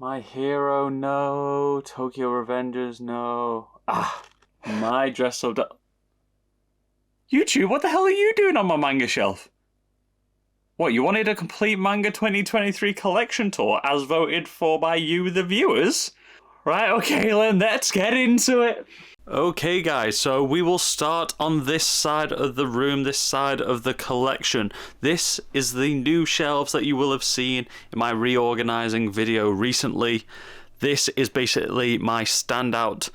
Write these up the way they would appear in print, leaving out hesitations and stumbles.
My Hero, no. Tokyo Revengers, no. My Dress Up Doll. YouTube, what the hell are you doing on my manga shelf? What, you wanted a complete manga 2023 collection tour as voted for by you, the viewers? Right, okay, then let's get into it. Okay guys, so we will start on this side of the room, this side of the collection. This is the new shelves that you will have seen in my reorganizing video recently. This is basically my standout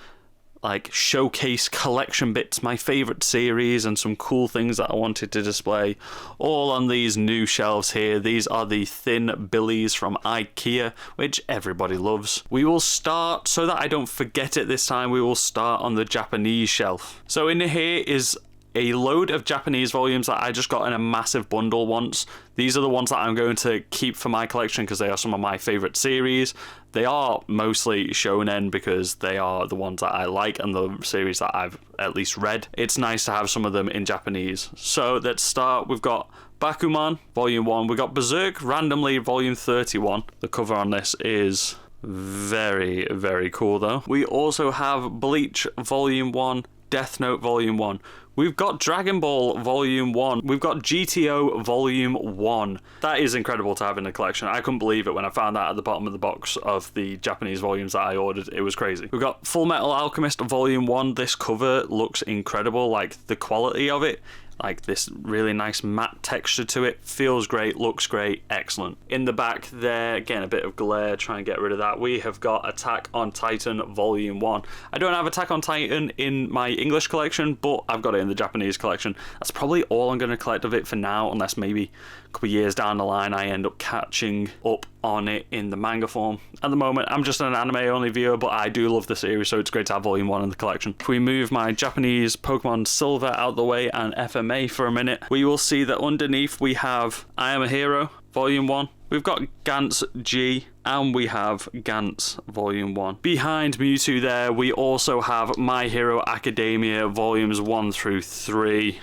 showcase collection bits, my favorite series and some cool things that I wanted to display, all on these new shelves here. These are the thin billies from IKEA, which everybody loves. We will start, so that I don't forget it this time, we will start on the Japanese shelf. So in here is a load of Japanese volumes that I just got in a massive bundle once. These are the ones that I'm going to keep for my collection because they are some of my favorite series. They are mostly shonen because they are the ones that I like and the series that I've at least read. It's nice to have some of them in Japanese. So let's start. We've got Bakuman, Volume 1. We've got Berserk, randomly, Volume 31. The cover on this is very, very cool though. We also have Bleach, Volume 1, Death Note, Volume 1. We've got Dragon Ball Volume 1. We've got GTO Volume 1. That is incredible to have in the collection. I couldn't believe it when I found that at the bottom of the box of the Japanese volumes that I ordered. It was crazy. We've got Full Metal Alchemist Volume 1. This cover looks incredible. Like, the quality of it, like this really nice matte texture to it, feels great, looks great, excellent. In the back there, again a bit of glare, try and get rid of that, we have got Attack on Titan Volume 1. I don't have Attack on Titan in my English collection, but I've got it in the Japanese collection. That's probably all I'm going to collect of it for now, unless maybe a couple of years down the line I end up catching up on it in the manga form. At the moment I'm just an anime only viewer, but I do love the series, so it's great to have Volume 1 in the collection. If we move my Japanese Pokemon Silver out the way and FMA for a minute, we will see that underneath we have I Am a Hero Volume 1. We've got Gantz G, and we have Gantz Volume 1. Behind Mewtwo there, we also have My Hero Academia Volumes 1 through 3.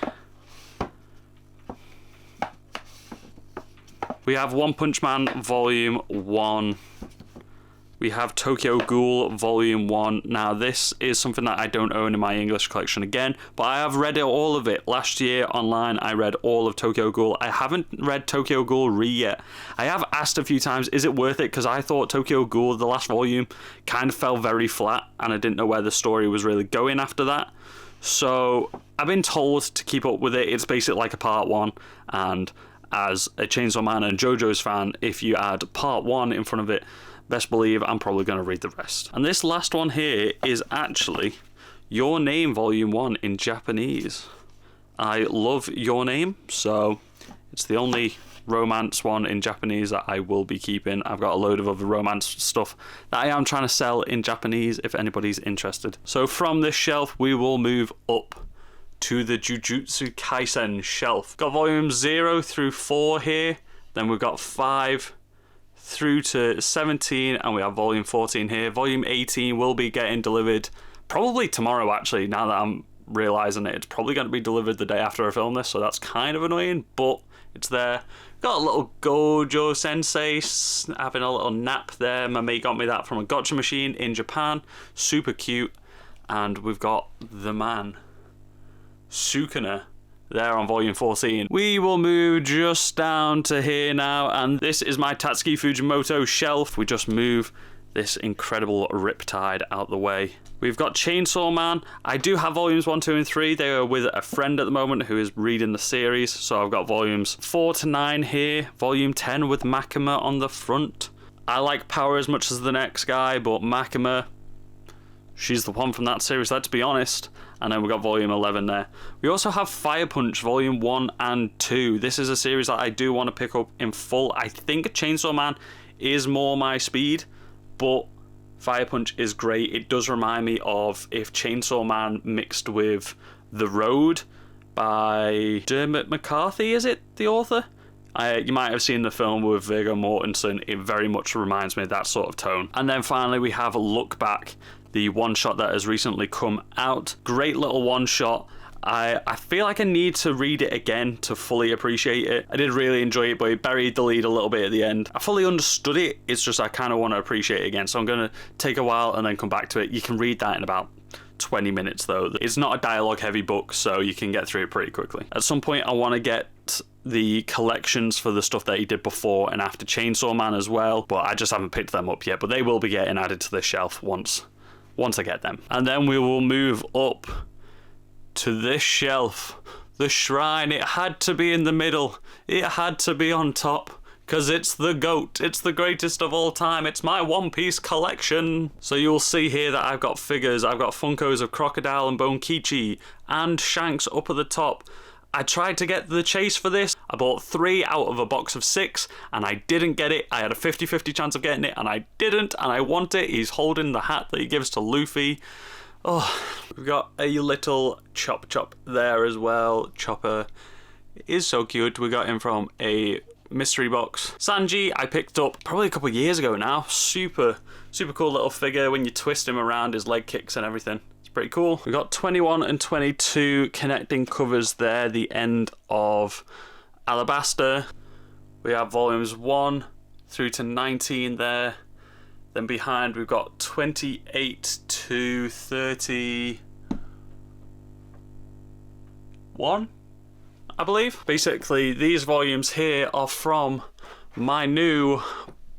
We have One Punch Man Volume 1. We have Tokyo Ghoul Volume 1. Now this is something that I don't own in my English collection again, but I have read all of it. Last year online I read all of Tokyo Ghoul. I haven't read Tokyo Ghoul Re yet. I have asked a few times, is it worth it? Because I thought Tokyo Ghoul, the last volume, kind of fell very flat and I didn't know where the story was really going after that. So I've been told to keep up with it. It's basically like a part 1, and as a Chainsaw Man and JoJo's fan, if you add part 1 in front of it, best believe I'm probably going to read the rest. And this last one here is actually Your Name Volume 1 in Japanese. I love Your Name, so it's the only romance one in Japanese that I will be keeping. I've got a load of other romance stuff that I am trying to sell in Japanese if anybody's interested. So from this shelf we will move up to the Jujutsu Kaisen shelf. Got volumes 0 through 4 here, then we've got 5 through to 17, and we have volume 14 here. Volume 18 will be getting delivered probably tomorrow, actually, now that I'm realizing it. It's probably going to be delivered the day after I film this, so that's kind of annoying, but it's there. Got a little Gojo Sensei having a little nap there. My mate got me that from a gotcha machine in Japan. Super cute. And we've got the man, Sukuna, there on volume 14. We will move just down to here now, and this is my Tatsuki Fujimoto shelf. We just move this incredible Riptide out the way. We've got Chainsaw Man. I do have volumes 1, 2, and 3. They are with a friend at the moment who is reading the series, so I've got volumes 4 to 9 here. Volume 10 with Makima on the front. I like Power as much as the next guy, but Makima, she's the one from that series, let's be honest. And then we've got volume 11 there. We also have Fire Punch volume 1 and 2. This is a series that I do want to pick up in full. I think Chainsaw Man is more my speed, but Fire Punch is great. It does remind me of if Chainsaw Man mixed with The Road by Dermot McCarthy, is it the author? You might have seen the film with Viggo Mortensen. It very much reminds me of that sort of tone. And then finally we have Look Back, the one-shot that has recently come out. Great little one-shot. I feel like I need to read it again to fully appreciate it. I did really enjoy it, but it buried the lead a little bit at the end. I fully understood it, it's just I kind of want to appreciate it again, so I'm going to take a while and then come back to it. You can read that in about 20 minutes though. It's not a dialogue heavy book, so you can get through it pretty quickly. At some point I want to get the collections for the stuff that he did before and after Chainsaw Man as well, but I just haven't picked them up yet, but they will be getting added to the shelf once I get them. And then we will move up to this shelf, the shrine. It had to be in the middle, it had to be on top, because it's the GOAT, it's the greatest of all time, it's my One Piece collection. So you'll see here that I've got figures, I've got Funkos of Crocodile and Bone Kichi and Shanks up at the top. I tried to get the chase for this. I bought 3 out of a box of 6 and I didn't get it. I had a 50-50 chance of getting it and I didn't, and I want it. He's holding the hat that he gives to Luffy. Oh, we've got a little Chop there as well. Chopper is so cute. We got him from a mystery box. Sanji I picked up probably a couple of years ago now. Super cool little figure. When you twist him around, his leg kicks and everything. Pretty cool. We got 21 and 22 connecting covers there, the end of Alabasta. We have volumes 1 through to 19 there. Then behind we've got 28 to 31, I believe. Basically, these volumes here are from my new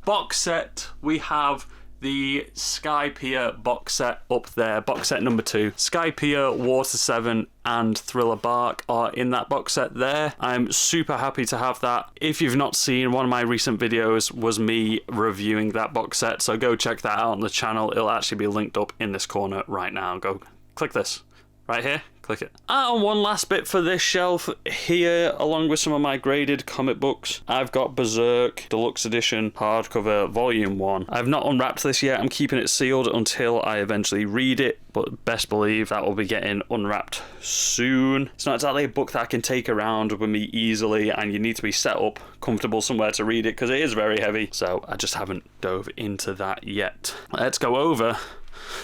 box set. We have the Skypiea box set up there, box set number 2. Skypiea, Water 7 and Thriller Bark are in that box set there. I'm super happy to have that. If you've not seen, one of my recent videos was me reviewing that box set, so go check that out on the channel. It'll actually be linked up in this corner right now. Go click this right here, click it. And one last bit for this shelf here, along with some of my graded comic books. I've got Berserk Deluxe Edition hardcover volume 1. I've not unwrapped this yet. I'm keeping it sealed until I eventually read it, but best believe that will be getting unwrapped soon. It's not exactly a book that I can take around with me easily, and you need to be set up comfortable somewhere to read it because it is very heavy, so I just haven't dove into that yet. Let's go over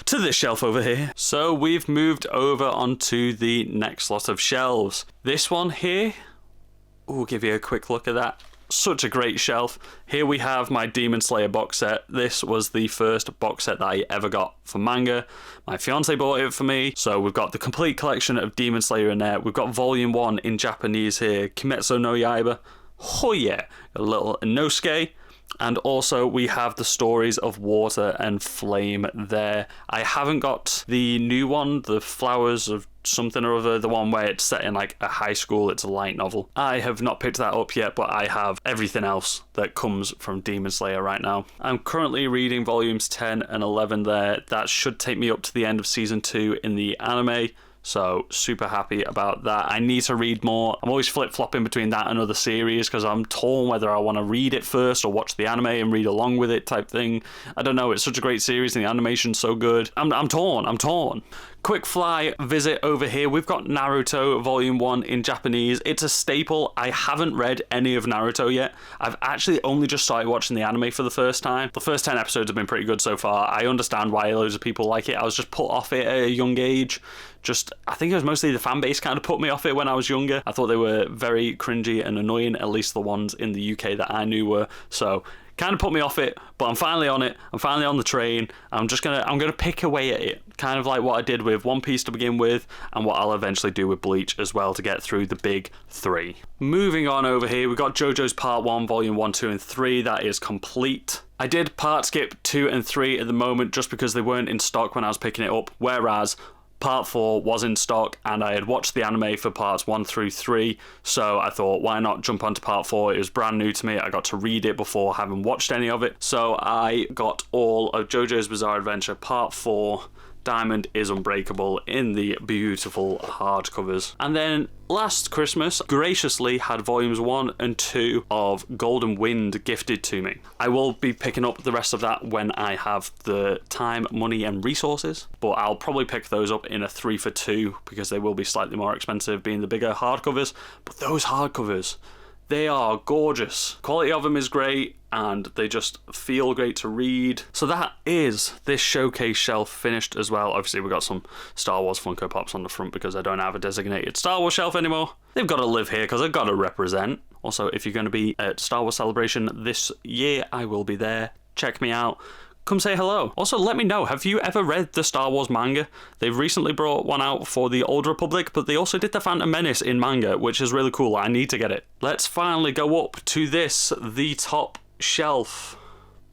to this shelf over here. So we've moved over onto the next lot of shelves. This one here, we'll give you a quick look at that. Such a great shelf. Here we have my Demon Slayer box set. This was the first box set that I ever got for manga. My fiance bought it for me, so we've got the complete collection of Demon Slayer in there. We've got volume 1 in Japanese here, Kimetsu no Yaiba. Oh yeah, a little Inosuke. And also we have the stories of Water and Flame there. I haven't got the new one, the Flowers of something or other, the one where it's set in like a high school, it's a light novel. I have not picked that up yet, but I have everything else that comes from Demon Slayer right now. I'm currently reading volumes 10 and 11 there. That should take me up to the end of season 2 in the anime. So super happy about that. I need to read more. I'm always flip-flopping between that and other series because I'm torn whether I want to read it first or watch the anime and read along with it type thing. I don't know, it's such a great series and the animation's so good. I'm torn. Quick fly visit over here. We've got Naruto Volume 1 in Japanese. It's a staple. I haven't read any of Naruto yet. I've actually only just started watching the anime for the first time. The first 10 episodes have been pretty good so far. I understand why loads of people like it. I was just put off it at a young age. I think it was mostly the fan base kind of put me off it when I was younger. I thought they were very cringy and annoying, at least the ones in the UK that I knew were. So kind of put me off it, but I'm finally on it. I'm finally on the train. I'm gonna pick away at it, kind of like what I did with One Piece to begin with, and what I'll eventually do with Bleach as well to get through the big 3. Moving on over here, we've got JoJo's Part 1, Volume 1, 2, and 3. That is complete. I did part skip 2 and 3 at the moment just because they weren't in stock when I was picking it up, whereas Part 4 was in stock and I had watched the anime for parts 1 through 3, so I thought why not jump onto part 4. It was brand new to me. I got to read it before having watched any of it, so I got all of JoJo's Bizarre Adventure Part 4, Diamond is Unbreakable, in the beautiful hardcovers. And then last Christmas, graciously had volumes 1 and 2 of Golden Wind gifted to me. I will be picking up the rest of that when I have the time, money and resources, but I'll probably pick those up in a 3 for 2 because they will be slightly more expensive being the bigger hardcovers. But those hardcovers, They are gorgeous. Quality of them is great, and they just feel great to read. So that is this showcase shelf finished as well. Obviously, we've got some Star Wars Funko Pops on the front because I don't have a designated Star Wars shelf anymore. They've got to live here because I've got to represent. Also, if you're going to be at Star Wars Celebration this year, I will be there. Check me out. Come say hello. Also, let me know, have you ever read the Star Wars manga? They've recently brought one out for the Old Republic, but they also did the Phantom Menace in manga, which is really cool. I need to get it. Let's finally go up to this, the top shelf.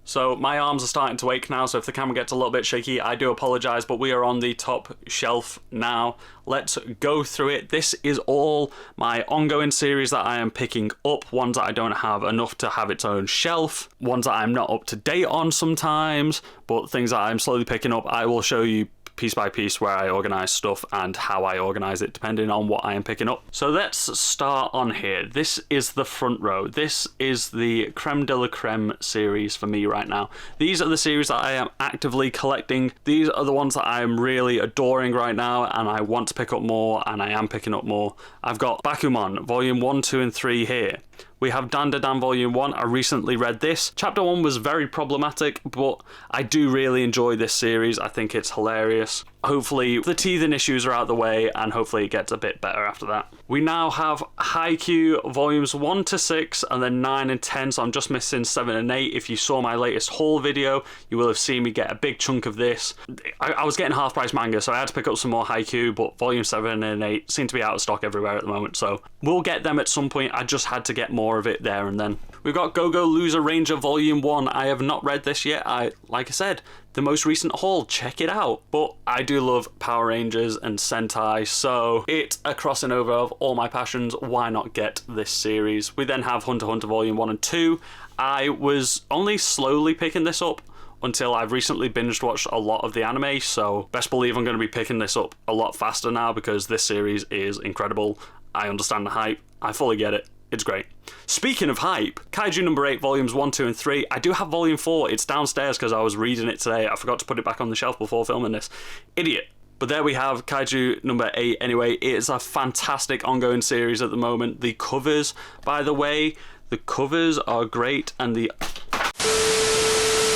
So my arms are starting to ache now, so if the camera gets a little bit shaky, I do apologise, but we are on the top shelf now. Let's go through it. This is all my ongoing series that I am picking up, ones that I don't have enough to have its own shelf, ones that I'm not up to date on sometimes, but things that I'm slowly picking up. I will show you piece by piece where I organise stuff and how I organise it depending on what I am picking up. So let's start on here. This is the front row. This is the creme de la creme series for me right now. These are the series that I am actively collecting. These are the ones that I am really adoring right now and I want to pick up more, and I am picking up more. I've got Bakuman Volume 1, 2 and 3 here. We have Dandadan Volume 1. I recently read this. Chapter 1 was very problematic, but I do really enjoy this series. I think it's hilarious. Hopefully the teething issues are out of the way, and hopefully it gets a bit better after that. We now have Haikyuu Volumes 1 to 6, and then 9 and 10, so I'm just missing 7 and 8. If you saw my latest haul video, you will have seen me get a big chunk of this. I was getting half-price manga, so I had to pick up some more Haikyuu, but Volume 7 and 8 seem to be out of stock everywhere at the moment, so we'll get them at some point. I just had to get more of it there and then. We've got Go-Go Loser Ranger Volume 1. I have not read this yet. Like I said, the most recent haul, check it out. But I do love Power Rangers and Sentai, so it's a crossing over of all my passions. Why not get this series? We then have Hunter x Hunter Volume 1 and 2. I was only slowly picking this up until I've recently binge watched a lot of the anime, so best believe I'm going to be picking this up a lot faster now because this series is incredible. I understand the hype. I fully get it. It's great. Speaking of hype, Kaiju number 8, volumes 1, 2, and 3. I do have volume 4. It's downstairs because I was reading it today. I forgot to put it back on the shelf before filming this. Idiot. But there we have Kaiju number 8 anyway. It is a fantastic ongoing series at the moment. The covers, by the way, the covers are great, and the...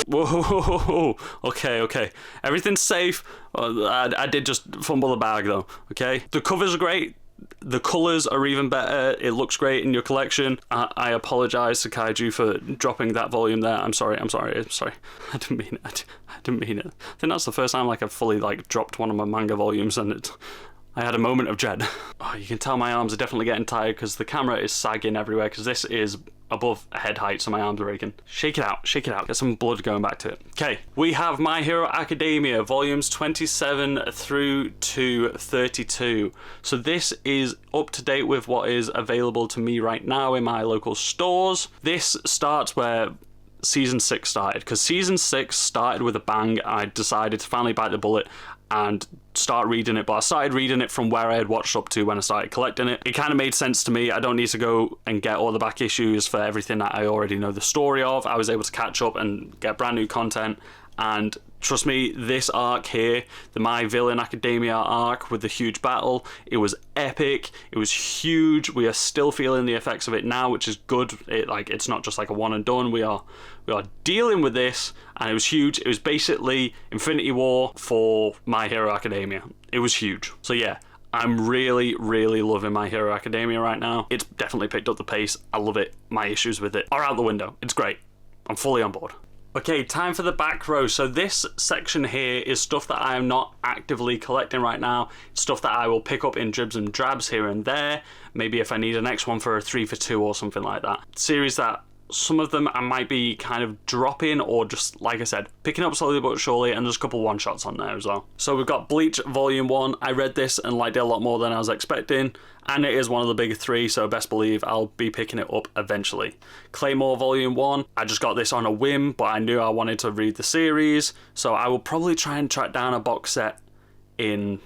Whoa, okay. Everything's safe. I did just fumble the bag though, okay? The covers are great. The colours are even better. It looks great in your collection. I apologise to Kaiju for dropping that volume there. I'm sorry. I didn't mean it. I think that's the first time I've fully dropped one of my manga volumes, and I had a moment of dread. Oh, you can tell my arms are definitely getting tired because the camera is sagging everywhere because this is above head height, so my arms are aching. Shake it out. Get some blood going back to it. Okay, we have My Hero Academia, volumes 27 through to 32. So this is up to date with what is available to me right now in my local stores. This starts where season 6 started, because season 6 started with a bang. I decided to finally bite the bullet and start reading it, but I started reading it from where I had watched up to when I started collecting it. It kind of made sense to me. I don't need to go and get all the back issues for everything that I already know the story of. I was able to catch up and get brand new content, and trust me, this arc here, the My Villain Academia arc with the huge battle, it was epic, it was huge. We are still feeling the effects of it now, which is good. It's not just a one and done. We are dealing with this, and it was huge. It was basically Infinity War for My Hero Academia. It was huge. So yeah, I'm really loving My Hero Academia right now. It's definitely picked up the pace. I love it. My issues with it are out the window. It's great. I'm fully on board. Okay, time for the back row. So this section here is stuff that I am not actively collecting right now. It's stuff that I will pick up in dribs and drabs here and there. Maybe if I need a next one for a 3 for 2 or something like that. Series that some of them I might be kind of dropping, or just, like I said, picking up slowly but surely, and there's a couple one-shots on there as well. So we've got Bleach Volume 1. I read this and liked it a lot more than I was expecting, and it is one of the big 3, so best believe I'll be picking it up eventually. Claymore Volume 1. I just got this on a whim, but I knew I wanted to read the series, so I will probably try and track down a box set in,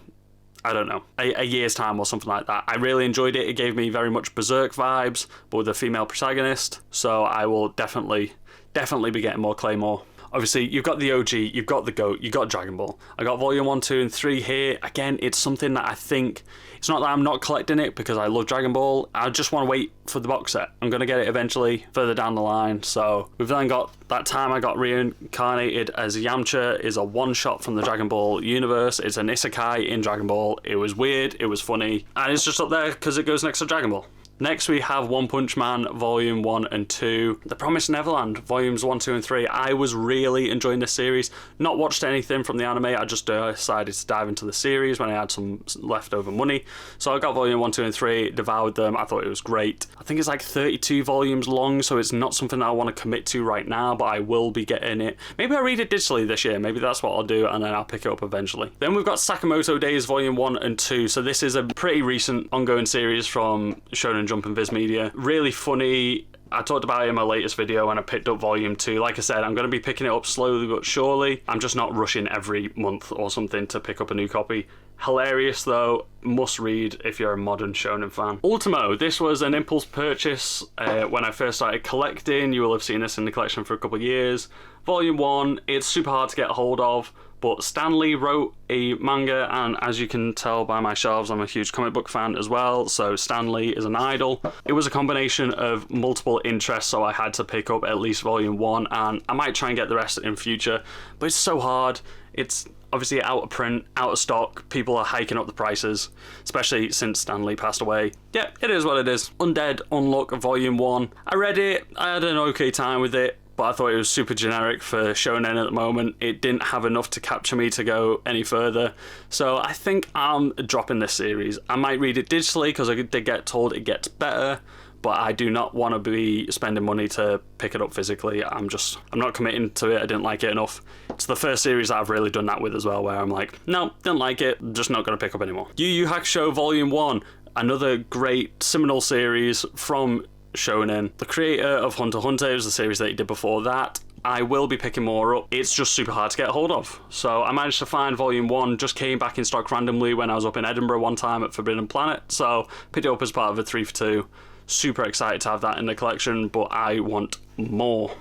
I don't know, a year's time or something like that. I really enjoyed it. It gave me very much Berserk vibes, but with a female protagonist. So I will definitely be getting more Claymore. Obviously, you've got the OG, you've got the GOAT, you've got Dragon Ball. I got Volume 1, 2, and 3 here. Again, it's something that I think... It's not that I'm not collecting it because I love Dragon Ball. I just want to wait for the box set. I'm going to get it eventually further down the line. So we've then got that time I got reincarnated as Yamcha is a one-shot from the Dragon Ball universe. It's an isekai in Dragon Ball. It was weird, it was funny, and it's just up there because it goes next to Dragon Ball. Next we have One Punch Man Volume 1 and 2. The Promised Neverland Volumes 1, 2 and 3. I was really enjoying this series. Not watched anything from the anime, I just decided to dive into the series when I had some leftover money. So I got Volume 1, 2 and 3, devoured them, I thought it was great. I think it's like 32 volumes long, so it's not something that I want to commit to right now, but I will be getting it. Maybe I'll read it digitally this year, maybe that's what I'll do, and then I'll pick it up eventually. Then we've got Sakamoto Days Volume 1 and 2. So this is a pretty recent ongoing series from Shonen Jump and Viz Media. Really funny. I talked about it in my latest video when I picked up Volume 2. Like I said, I'm going to be picking it up slowly but surely. I'm just not rushing every month or something to pick up a new copy. Hilarious though, must read if you're a modern shonen fan. Ultimo, this was an impulse purchase when I first started collecting. You will have seen this in the collection for a couple of years. Volume 1, it's super hard to get a hold of, but Stan Lee wrote a manga, and as you can tell by my shelves, I'm a huge comic book fan as well, so Stan Lee is an idol. It was a combination of multiple interests, so I had to pick up at least Volume 1, and I might try and get the rest in future, but it's so hard. It's obviously out of print, out of stock, people are hiking up the prices, especially since Stan Lee passed away. Yeah, it is what it is. Undead Unluck Volume 1. I read it, I had an okay time with it, but I thought it was super generic for shonen at the moment. It didn't have enough to capture me to go any further. So I think I'm dropping this series. I might read it digitally because I did get told it gets better, but I do not want to be spending money to pick it up physically. I'm not committing to it. I didn't like it enough. It's the first series I've really done that with as well, where I'm like, no, didn't like it, just not going to pick up anymore. Yu Yu Hakusho Volume 1, another great seminal series from Shonen. The creator of Hunter x Hunter was the series that he did before that. I will be picking more up. It's just super hard to get a hold of. So I managed to find Volume 1, just came back in stock randomly when I was up in Edinburgh one time at Forbidden Planet, so picked it up as part of a 3 for 2. Super excited to have that in the collection, but I want more.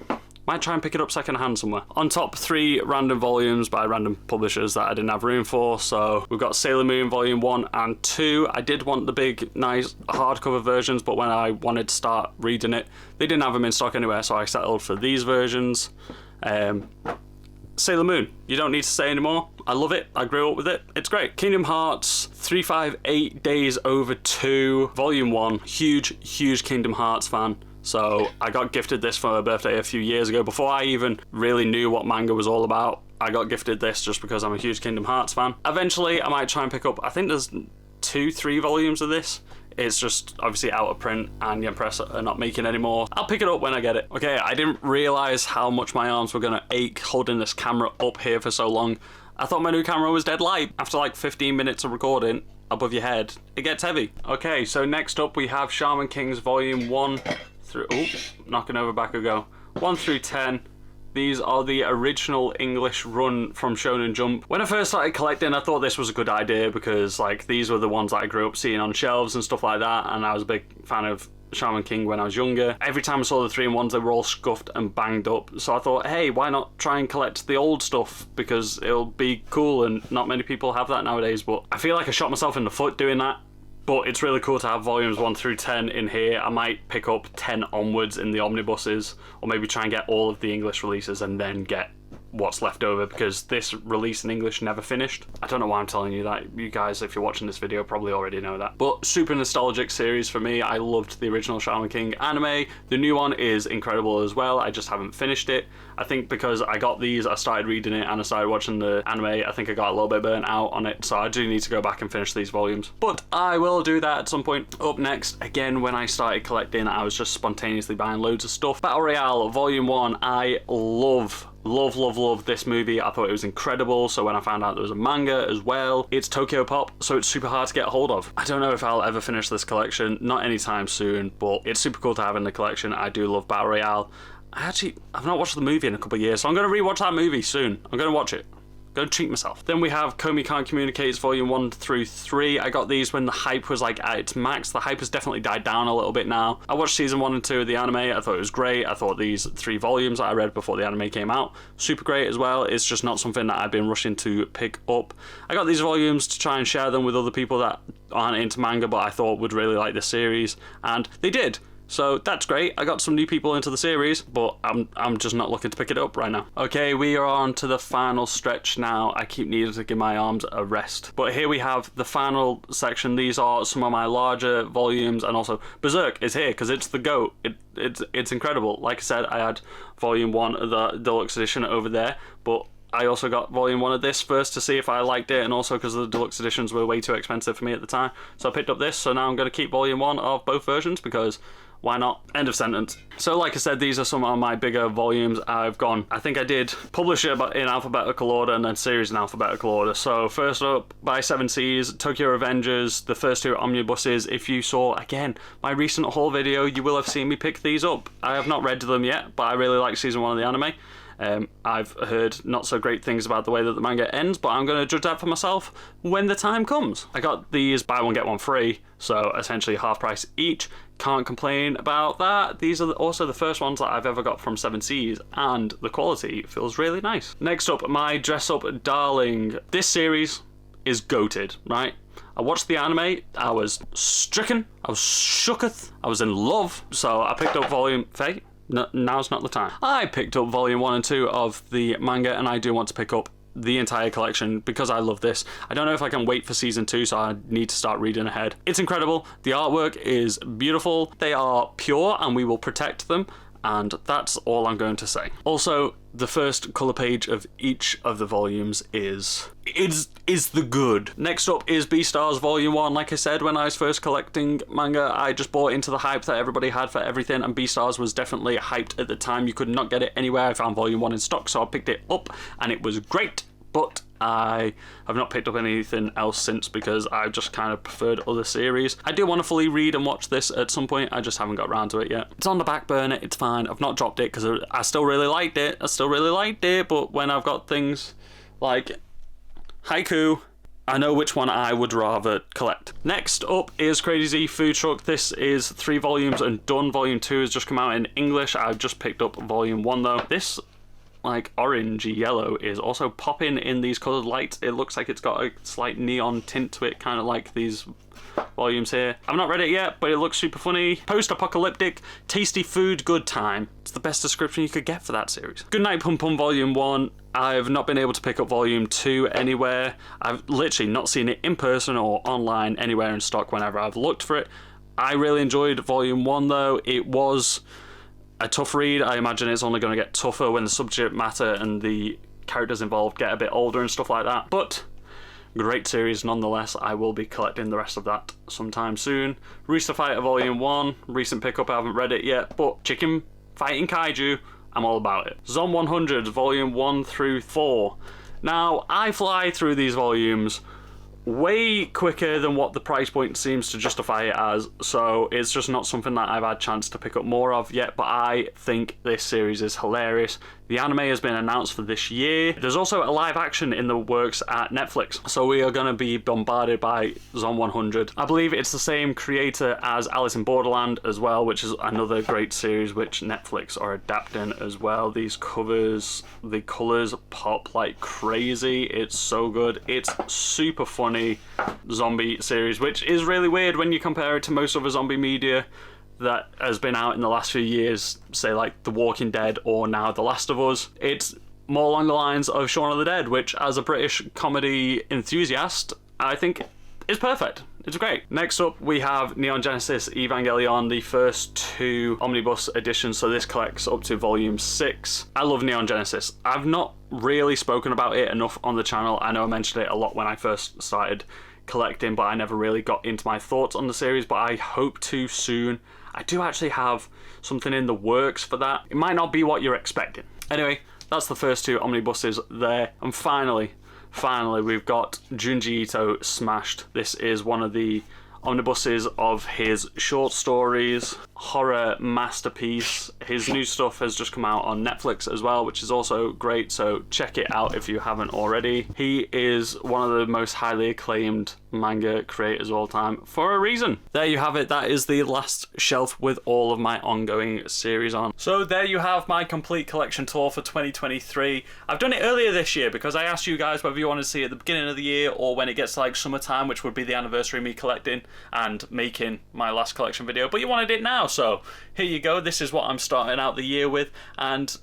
Might try and pick it up secondhand somewhere. On top, 3 random volumes by random publishers that I didn't have room for. So we've got Sailor Moon Volume 1 and 2. I did want the big, nice hardcover versions, but when I wanted to start reading it, they didn't have them in stock anywhere, so I settled for these versions. Sailor Moon, you don't need to say anymore. I love it. I grew up with it. It's great. Kingdom Hearts 358 Days Over 2 Volume 1. Huge Kingdom Hearts fan. So I got gifted this for my birthday a few years ago. Before I even really knew what manga was all about, I got gifted this just because I'm a huge Kingdom Hearts fan. Eventually, I might try and pick up, I think there's 2-3 volumes of this. It's just obviously out of print and Yen Press are not making anymore. I'll pick it up when I get it. Okay, I didn't realize how much my arms were gonna ache holding this camera up here for so long. I thought my new camera was dead light. After like 15 minutes of recording above your head, it gets heavy. Okay, so next up we have Shaman King's Volume 1 through, knocking over Bakugo. 1 through 10. These are the original English run from Shonen Jump. When I first started collecting, I thought this was a good idea because like these were the ones that I grew up seeing on shelves and stuff like that, and I was a big fan of Shaman King when I was younger. Every time I saw the 3-in-1s, they were all scuffed and banged up, so I thought, hey, why not try and collect the old stuff, because it'll be cool and not many people have that nowadays. But I feel like I shot myself in the foot doing that. But it's really cool to have volumes 1 through 10 in here. I might pick up 10 onwards in the omnibuses, or maybe try and get all of the English releases and then get what's left over, because this release in English never finished. I don't know why I'm telling you that. You guys, if you're watching this video, probably already know that. But super nostalgic series for me. I loved the original Shaman King anime. The new one is incredible as well. I just haven't finished it. I think because I got these, I started reading it and I started watching the anime, I think I got a little bit burnt out on it, so I do need to go back and finish these volumes. But I will do that at some point. Up next, again, when I started collecting, I was just spontaneously buying loads of stuff. Battle Royale Volume 1, I love this movie. I thought it was incredible, so when I found out there was a manga as well, it's Tokyo Pop, so it's super hard to get a hold of. I don't know if I'll ever finish this collection, not anytime soon, but it's super cool to have in the collection. I do love Battle Royale. I've not watched the movie in a couple of years, so I'm going to rewatch that movie soon. I'm going to watch it. Go treat myself. Then we have Komi Can't Communicates Volume 1 through 3. I got these when the hype was like at its max. The hype has definitely died down a little bit now. I watched season 1 and 2 of the anime. I thought it was great. I thought these 3 volumes that I read before the anime came out, super great as well. It's just not something that I've been rushing to pick up. I got these volumes to try and share them with other people that aren't into manga but I thought would really like this series, and they did. So that's great. I got some new people into the series, but I'm just not looking to pick it up right now. Okay, we are on to the final stretch now. I keep needing to give my arms a rest. But here we have the final section. These are some of my larger volumes, and also Berserk is here because it's the GOAT. It's incredible. Like I said, I had volume 1 of the deluxe edition over there, but I also got volume 1 of this first to see if I liked it, and also because the deluxe editions were way too expensive for me at the time. So I picked up this, so now I'm going to keep volume 1 of both versions because why not? End of sentence. So like I said, these are some of my bigger volumes. I think I did publish it in alphabetical order and then series in alphabetical order. So first up, by 7 Seas, Tokyo Revengers, the first 2 omnibuses. If you saw, again, my recent haul video, you will have seen me pick these up. I have not read them yet, but I really like season 1 of the anime. I've heard not so great things about the way that the manga ends, but I'm going to judge that for myself when the time comes. I got these buy one get one free, so essentially half price each. Can't complain about that. These are also the first ones that I've ever got from 7 Seas, and the quality feels really nice. Next up, my dress up darling. This series is goated, right? I watched the anime, I was stricken, I was shooketh, I was in love, so I picked up volume... Faye? No, now's not the time. I picked up volume 1 and 2 of the manga, and I do want to pick up the entire collection because I love this. I don't know if I can wait for season 2, so I need to start reading ahead. It's incredible. The artwork is beautiful. They are pure and we will protect them, and that's all I'm going to say. Also, the first colour page of each of the volumes is the good. Next up is Beastars Volume 1. Like I said, when I was first collecting manga, I just bought into the hype that everybody had for everything, and Beastars was definitely hyped at the time. You could not get it anywhere. I found Volume 1 in stock, so I picked it up, and it was great. But I have not picked up anything else since because I've just kind of preferred other series. I do want to fully read and watch this at some point. I just haven't got around to it yet. It's on the back burner. It's fine. I've not dropped it because I still really liked it. But when I've got things like Haiku, I know which one I would rather collect. Next up is Crazy Food Truck. This is 3 volumes and done. Volume 2 has just come out in English. I've just picked up Volume 1 though. This like orangey yellow is also popping in these coloured lights. It looks like it's got a slight neon tint to it, kind of like these volumes here. I've not read it yet, but it looks super funny. Post-apocalyptic, tasty food, good time. It's the best description you could get for that series. Goodnight Pum Pum Volume 1. I've not been able to pick up Volume 2 anywhere. I've literally not seen it in person or online anywhere in stock whenever I've looked for it. I really enjoyed Volume 1 though. It was a tough read. I imagine it's only going to get tougher when the subject matter and the characters involved get a bit older and stuff like that. But great series nonetheless. I will be collecting the rest of that sometime soon. Rooster Fighter Volume 1, recent pickup. I haven't read it yet, but chicken fighting kaiju, I'm all about it. Zom 100 Volume 1 through 4. Now, I fly through these volumes way quicker than what the price point seems to justify it as, so it's just not something that I've had a chance to pick up more of yet, but I think this series is hilarious. The anime has been announced for this year. There's also a live action in the works at Netflix, so we are going to be bombarded by Zom 100. I believe it's the same creator as Alice in Borderland as well, which is another great series which Netflix are adapting as well. These covers, the colours pop like crazy. It's so good. It's super funny zombie series, which is really weird when you compare it to most other zombie media that has been out in the last few years, say like The Walking Dead or now The Last of Us. It's more along the lines of Shaun of the Dead, which as a British comedy enthusiast, I think is perfect. It's great. Next up, we have Neon Genesis Evangelion, the first 2 omnibus editions, so this collects up to volume 6. I love Neon Genesis. I've not really spoken about it enough on the channel. I know I mentioned it a lot when I first started collecting, but I never really got into my thoughts on the series, but I hope to soon. I do actually have something in the works for that. It might not be what you're expecting. Anyway, that's the first 2 omnibuses there. And finally, we've got Junji Ito Smashed. This is one of the omnibuses of his short stories, horror masterpiece. His new stuff has just come out on Netflix as well, which is also great, so check it out if you haven't already. He is one of the most highly acclaimed manga creators of all time for a reason. There you have it. That is the last shelf with all of my ongoing series on. So there you have my complete collection tour for 2023. I've done it earlier this year because I asked you guys whether you want to see it at the beginning of the year or when it gets to like summertime, which would be the anniversary of me collecting and making my last collection video, but you wanted it now, so here you go. This is what I'm starting out the year with, and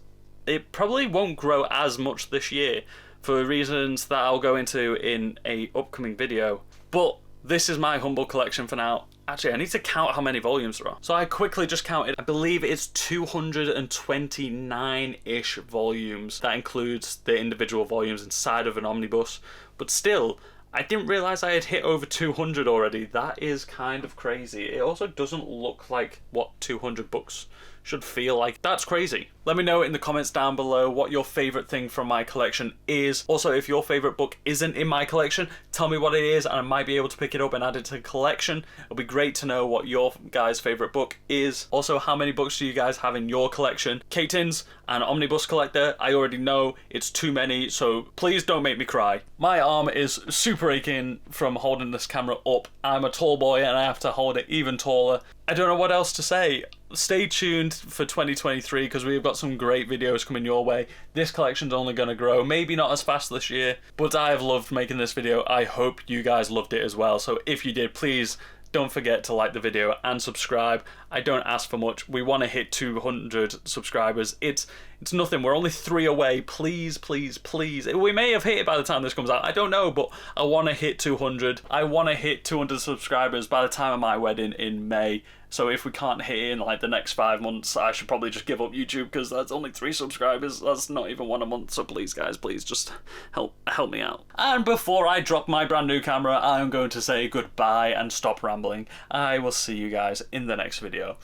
it probably won't grow as much this year for reasons that I'll go into in a upcoming video, but this is my humble collection for now. Actually, I need to count how many volumes there are. So I quickly just counted. I believe it's 229-ish volumes. That includes the individual volumes inside of an omnibus. But still, I didn't realize I had hit over 200 already. That is kind of crazy. It also doesn't look like what 200 books should feel like. That's crazy. Let me know in the comments down below what your favorite thing from my collection is. Also, if your favorite book isn't in my collection, tell me what it is and I might be able to pick it up and add it to the collection. It'll be great to know what your guys' favorite book is. Also, how many books do you guys have in your collection? K-Tins, an omnibus collector, I already know it's too many, so please don't make me cry. My arm is super aching from holding this camera up. I'm a tall boy and I have to hold it even taller. I don't know what else to say. Stay tuned for 2023 because we've got some great videos coming your way. This collection's only going to grow, maybe not as fast this year, but I have loved making this video. I hope you guys loved it as well. So if you did, please don't forget to like the video and subscribe. I don't ask for much. We want to hit 200 subscribers. It's nothing. We're only 3 away. Please, please, please. We may have hit it by the time this comes out. I don't know, but I want to hit 200. I want to hit 200 subscribers by the time of my wedding in May. So if we can't hit it in like the next 5 months, I should probably just give up YouTube because that's only 3 subscribers. That's not even 1 a month. So please, guys, please just help me out. And before I drop my brand new camera, I'm going to say goodbye and stop rambling. I will see you guys in the next video.